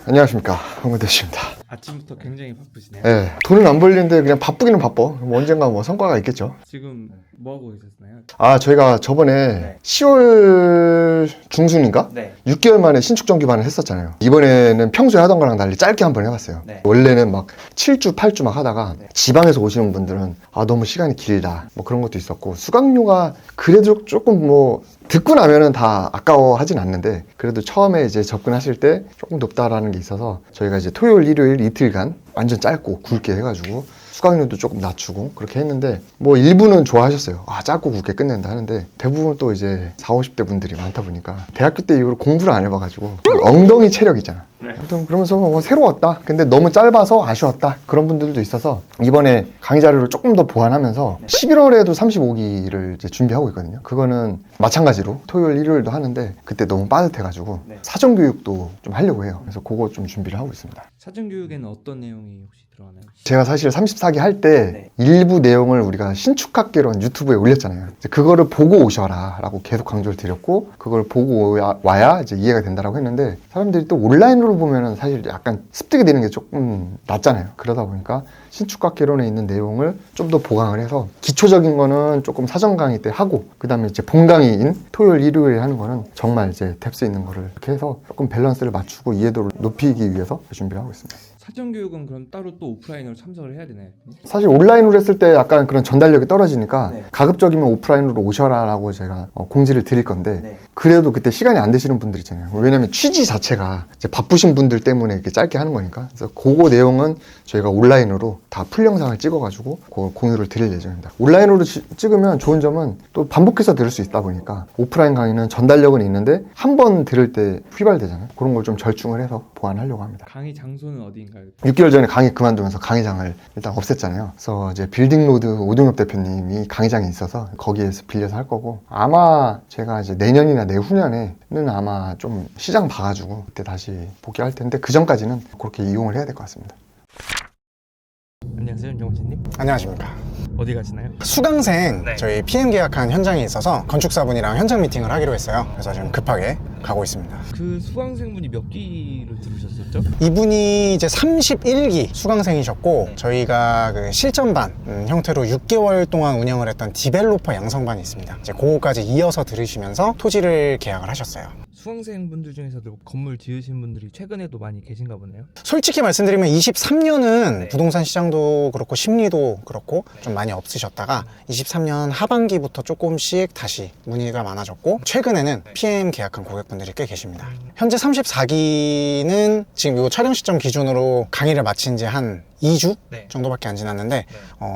안녕하십니까, 홍근대입니다. 아침부터 굉장히 바쁘시네요. 네, 돈은 안 벌리는데 그냥 바쁘기는 바빠. 뭐 언젠가 뭐 성과가 있겠죠. 지금 뭐 하고 계셨나요? 아, 저희가 저번에 10월 중순인가? 6개월 만에 신축 정규반을 했었잖아요. 이번에는 평소에 하던 거랑 달리 짧게 한번 해봤어요. 원래는 막 7주, 8주 막 하다가 지방에서 오시는 분들은 아, 너무 시간이 길다. 뭐 그런 것도 있었고, 수강료가 그래도 조금 뭐 듣고 나면은 다 아까워하진 않는데, 그래도 처음에 이제 접근하실 때 조금 높다라는 게 있어서 저희가 이제 토요일, 일요일 이틀간 완전 짧고 굵게 해가지고 수강료도 조금 낮추고 그렇게 했는데, 뭐 일부는 좋아하셨어요. 아, 짧고 굵게 끝낸다 하는데, 대부분 또 이제 40, 50대 분들이 많다 보니까 대학교 때 이후로 공부를 안 해봐가지고 엉덩이 체력 있잖아. 아무튼 그러면서 뭐 새로웠다, 근데 너무 짧아서 아쉬웠다, 그런 분들도 있어서 이번에 강의 자료를 조금 더 보완하면서 11월에도 35기를 이제 준비하고 있거든요. 그거는 마찬가지로 토요일, 일요일도 하는데 그때 너무 빠듯해가지고 사전교육도 좀 하려고 해요. 그래서 그거 좀 준비를 하고 있습니다. 사전교육에는 어떤 내용이 혹시 들어가나요? 제가 사실 34기 할 때 일부 내용을 우리가 신축학개론 유튜브에 올렸잖아요. 이제 그거를 보고 오셔라 라고 계속 강조를 드렸고, 그걸 보고 와야 이제 이해가 된다라고 했는데, 사람들이 또 온라인으로 보면은 사실 약간 습득이 되는 게 조금 낮잖아요. 그러다 보니까 신축학개론에 있는 내용을 좀 더 보강을 해서 기초적인 거는 조금 사전 강의 때 하고, 그 다음에 이제 본 강의인 토요일, 일요일에 하는 거는 정말 이제 뎁스 있는 거를 이렇게 해서 조금 밸런스를 맞추고 이해도를 높이기 위해서 준비를 하고 있습니다. 사전교육은 그럼 따로 또 오프라인으로 참석을 해야 되나요? 사실 온라인으로 했을 때 약간 그런 전달력이 떨어지니까 가급적이면 오프라인으로 오셔라라고 제가 공지를 드릴 건데, 그래도 그때 시간이 안 되시는 분들 있잖아요. 왜냐면 취지 자체가 이제 바쁘신 분들 때문에 이렇게 짧게 하는 거니까. 그래서 그거 내용은 저희가 온라인으로 다 풀 영상을 찍어가지고 그걸 공유를 드릴 예정입니다. 온라인으로 찍으면 좋은 점은 또 반복해서 들을 수 있다 보니까, 오프라인 강의는 전달력은 있는데 한 번 들을 때 휘발되잖아요. 그런 걸 좀 절충을 해서 보완하려고 합니다. 강의 장소는 어디인가요? 6개월 전에 강의 그만두면서 강의장을 일단 없앴잖아요. 그래서 이제 빌딩로드 오동엽 대표님이 강의장이 있어서 거기에서 빌려서 할 거고, 아마 제가 이제 내년이나 내후년에는 아마 좀 시장 봐가지고 그때 다시 복귀할 텐데, 그 전까지는 그렇게 이용을 해야 될 것 같습니다. 안녕하세요, 윤정진님. 안녕하십니까. 어디 가시나요? 수강생 저희 PM 계약한 현장에 있어서 건축사분이랑 현장 미팅을 하기로 했어요. 그래서 지금 급하게 가고 있습니다. 그 수강생분이 몇 기를 들으셨었죠? 이분이 이제 31기 수강생이셨고, 저희가 그 실전반 형태로 6개월 동안 운영을 했던 디벨로퍼 양성반이 있습니다. 이제 그거까지 이어서 들으시면서 토지를 계약을 하셨어요. 수강생분들 중에서도 건물 지으신 분들이 최근에도 많이 계신가 보네요. 솔직히 말씀드리면 23년은 부동산 시장도 그렇고 심리도 그렇고 좀 많이 없으셨다가 23년 하반기부터 조금씩 다시 문의가 많아졌고, 최근에는 PM 계약한 고객분들이 꽤 계십니다. 현재 34기는 지금 이 촬영 시점 기준으로 강의를 마친 지 한 2주 정도밖에 안 지났는데,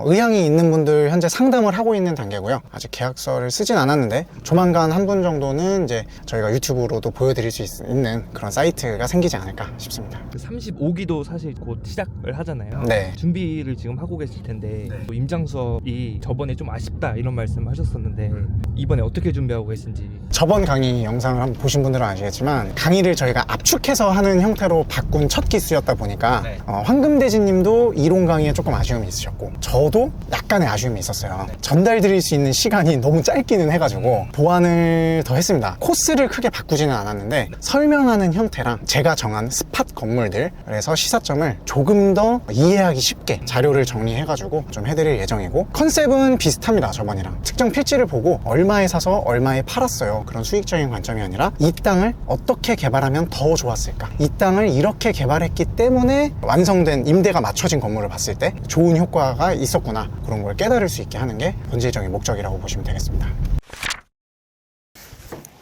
의향이 있는 분들 현재 상담을 하고 있는 단계고요. 아직 계약서를 쓰진 않았는데 조만간 한 분 정도는 이제 저희가 유튜브로도 보여드릴 수 있는 그런 사이트가 생기지 않을까 싶습니다. 그 35기도 사실 곧 시작을 하잖아요. 네. 준비를 지금 하고 계실 텐데 또 임장 수업이 저번에 좀 아쉽다 이런 말씀 하셨었는데, 이번에 어떻게 준비하고 계신지. 저번 강의 영상을 한번 보신 분들은 아시겠지만, 강의를 저희가 압축해서 하는 형태로 바꾼 첫 기수였다 보니까 황금대진 님도 이론 강의에 조금 아쉬움이 있으셨고, 저도 약간의 아쉬움이 있었어요. 전달드릴 수 있는 시간이 너무 짧기는 해가지고 보완을 더 했습니다. 코스를 크게 바꾸지는 않았는데 설명하는 형태랑 제가 정한 스팟 건물들에서 시사점을 조금 더 이해하기 쉽게 자료를 정리해가지고 좀 해드릴 예정이고, 컨셉은 비슷합니다. 저번이랑 특정 필지를 보고 얼마에 사서 얼마에 팔았어요, 그런 수익적인 관점이 아니라 이 땅을 어떻게 개발하면 더 좋았을까, 이 땅을 이렇게 개발했기 때문에 완성된 임대가 맞춰진 건물을 봤을 때 좋은 효과가 있었구나, 그런 걸 깨달을 수 있게 하는 게 본질적인 목적이라고 보시면 되겠습니다.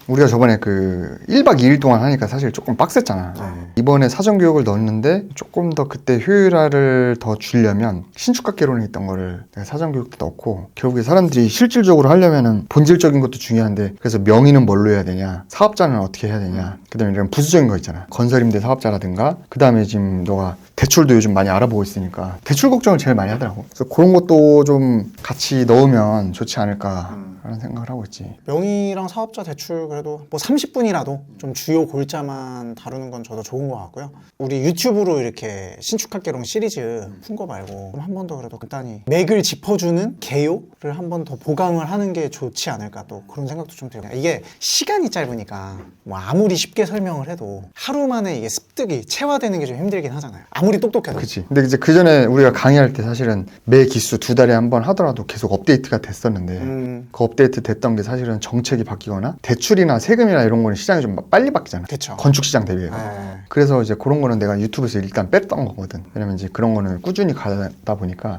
우리가 저번에 그 1박 2일 동안 하니까 사실 조금 빡셌잖아. 이번에 사전교육을 넣었는데 조금 더 그때 효율화를 더 주려면 신축학개론에 있던 거를 내가 사전교육도 넣고, 결국에 사람들이 실질적으로 하려면은 본질적인 것도 중요한데, 그래서 명의는 뭘로 해야 되냐, 사업자는 어떻게 해야 되냐, 그 다음에 이런 부수적인 거 있잖아. 건설임대 사업자라든가, 그 다음에 지금 너가 대출도 요즘 많이 알아보고 있으니까 대출 걱정을 제일 많이 하더라고. 그래서 그런 것도 좀 같이 넣으면 좋지 않을까 라는 생각을 하고 있지. 명의랑 사업자 대출 그래도 뭐 30분이라도 좀 주요 골자만 다루는 건 저도 좋은 것 같고요. 우리 유튜브로 이렇게 신축학개론 시리즈 푼 거 말고 한 번 더 그래도 간단히 맥을 짚어주는 개요를 한 번 더 보강을 하는 게 좋지 않을까 또 그런 생각도 좀 들고, 이게 시간이 짧으니까 뭐 아무리 쉽게 설명을 해도 하루 만에 이게 습득이 체화되는 게 좀 힘들긴 하잖아요. 아무리 똑똑해도. 그치. 근데 이제 그 전에 우리가 강의할 때 사실은 매 기수 2달에 한 번 하더라도 계속 업데이트가 됐었는데 그 업데이트 됐던 게 사실은 정책이 바뀌거나 대출이나 세금이나 이런 거는 시장이 좀 빨리 바뀌잖아. 그쵸. 건축 시장 대비해서. 네. 그래서 이제 그런 거는 내가 유튜브에서 일단 뺐던 거거든. 왜냐면 이제 그런 거는 꾸준히 가다 보니까.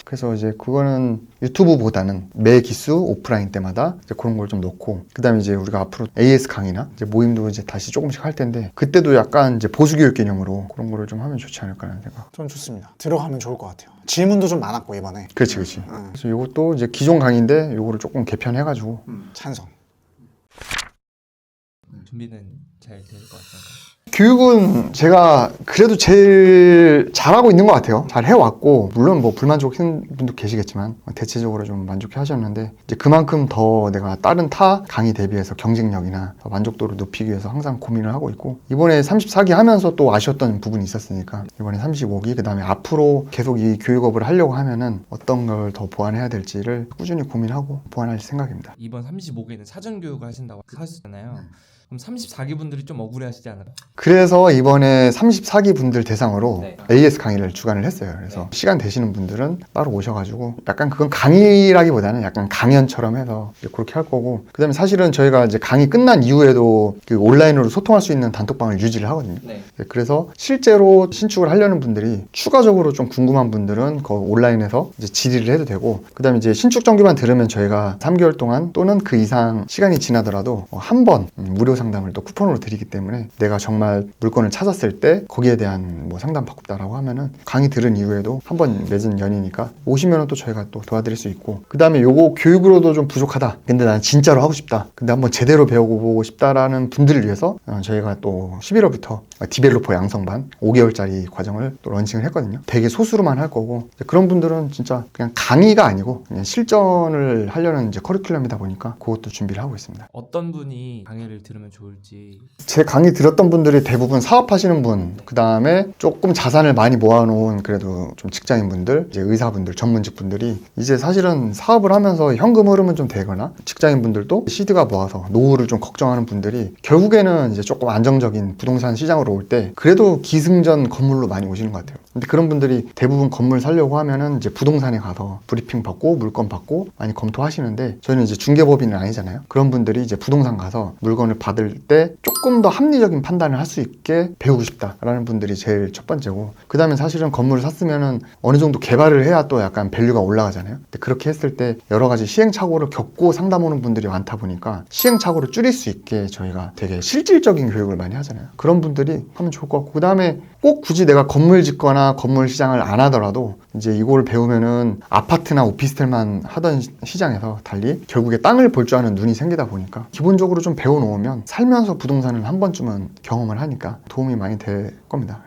그래서 이제 그거는 유튜브보다는 매 기수 오프라인 때마다 이제 그런 걸 좀 놓고, 그 다음에 이제 우리가 앞으로 AS 강의나 이제 모임도 이제 다시 조금씩 할 텐데, 그때도 약간 이제 보수교육 개념으로 그런 거를 좀 하면 좋지 않을까라는 생각. 전 좋습니다. 들어가면 좋을 것 같아요. 질문도 좀 많았고 이번에. 그렇지, 그렇지. 그래서 이것도 이제 기존 강의인데 이거를 조금 개편해가지고. 찬성. 준비는 잘 될 것 같아요. 교육은 제가 그래도 제일 잘하고 있는 것 같아요. 잘 해왔고, 물론 뭐 불만족하는 분도 계시겠지만 대체적으로 좀 만족해 하셨는데, 이제 그만큼 더 내가 다른 타 강의 대비해서 경쟁력이나 만족도를 높이기 위해서 항상 고민을 하기 있고, 이번에 34기 하면서 또 아쉬웠던 부분이 있었으니까 이번에 35기, 그 다음에 앞으로 계속 이 교육업을 하려고 하면은 어떤 걸 더 보완해야 될지를 꾸준히 고민하고 보완할 생각입니다. 이번 35기에는 사전 교육을 하신다고 하셨잖아요. 그럼 34기 분들이 좀 억울해하시지 않아요? 그래서 이번에 34기 분들 대상으로 네. AS 강의를 주관을 했어요. 그래서 시간 되시는 분들은 따로 오셔가지고, 약간 그건 강의라기보다는 약간 강연처럼 해서 이제 그렇게 할 거고, 그 다음에 사실은 저희가 이제 강의 끝난 이후에도 그 온라인으로 소통할 수 있는 단톡방을 유지를 하거든요. 네. 그래서 실제로 신축을 하려는 분들이 추가적으로 좀 궁금한 분들은 그 온라인에서 이제 질의를 해도 되고, 그 다음에 이제 신축 정기만 들으면 저희가 3개월 동안 또는 그 이상 시간이 지나더라도 한 번 무료 상담을 또 쿠폰으로 드리기 때문에, 내가 정말 물건을 찾았을 때 거기에 대한 뭐 상담 받고 싶다라고 하면은 강의 들은 이후에도 한 번 맺은 연이니까 오시면은 또 저희가 또 도와드릴 수 있고, 그 다음에 요거 교육으로도 좀 부족하다, 근데 나는 진짜로 하고 싶다, 근데 한번 제대로 배워보고 싶다라는 분들을 위해서 저희가 또 11월부터 디벨로퍼 양성반 5개월짜리 과정을 또 런칭을 했거든요. 되게 소수로만 할 거고, 그런 분들은 진짜 그냥 강의가 아니고 그냥 실전을 하려는 이제 커리큘럼이다 보니까 그것도 준비를 하고 있습니다. 어떤 분이 강의를 들으면 좋을지. 제 강의 들었던 분들이 대부분 사업하시는 분, 그 다음에 조금 자산을 많이 모아놓은 그래도 좀 직장인분들, 이제 의사분들, 전문직분들이 이제 사실은 사업을 하면서 현금 흐름은 좀 되거나, 직장인분들도 시드가 모아서 노후를 좀 걱정하는 분들이 결국에는 이제 조금 안정적인 부동산 시장으로 올 때 그래도 기승전 건물로 많이 오시는 것 같아요. 근데 그런 분들이 대부분 건물 사려고 하면은 이제 부동산에 가서 브리핑 받고 물건 받고 많이 검토하시는데, 저희는 이제 중개법인은 아니잖아요. 그런 분들이 이제 부동산 가서 물건을 받을 때 조금 더 합리적인 판단을 할 수 있게 배우고 싶다라는 분들이 제일 첫 번째고, 그 다음에 사실은 건물을 샀으면은 어느 정도 개발을 해야 또 약간 밸류가 올라가잖아요. 근데 그렇게 했을 때 여러 가지 시행착오를 겪고 상담 오는 분들이 많다 보니까 시행착오를 줄일 수 있게 저희가 되게 실질적인 교육을 많이 하잖아요. 그런 분들이 하면 좋을 것 같고, 그 다음에 꼭 굳이 내가 건물 짓거나 건물 시장을 안 하더라도 이제 이걸 배우면은 아파트나 오피스텔만 하던 시장에서 달리 결국에 땅을 볼 줄 아는 눈이 생기다 보니까 기본적으로 좀 배워놓으면 살면서 부동산을 한 번쯤은 경험을 하니까 도움이 많이 될 겁니다.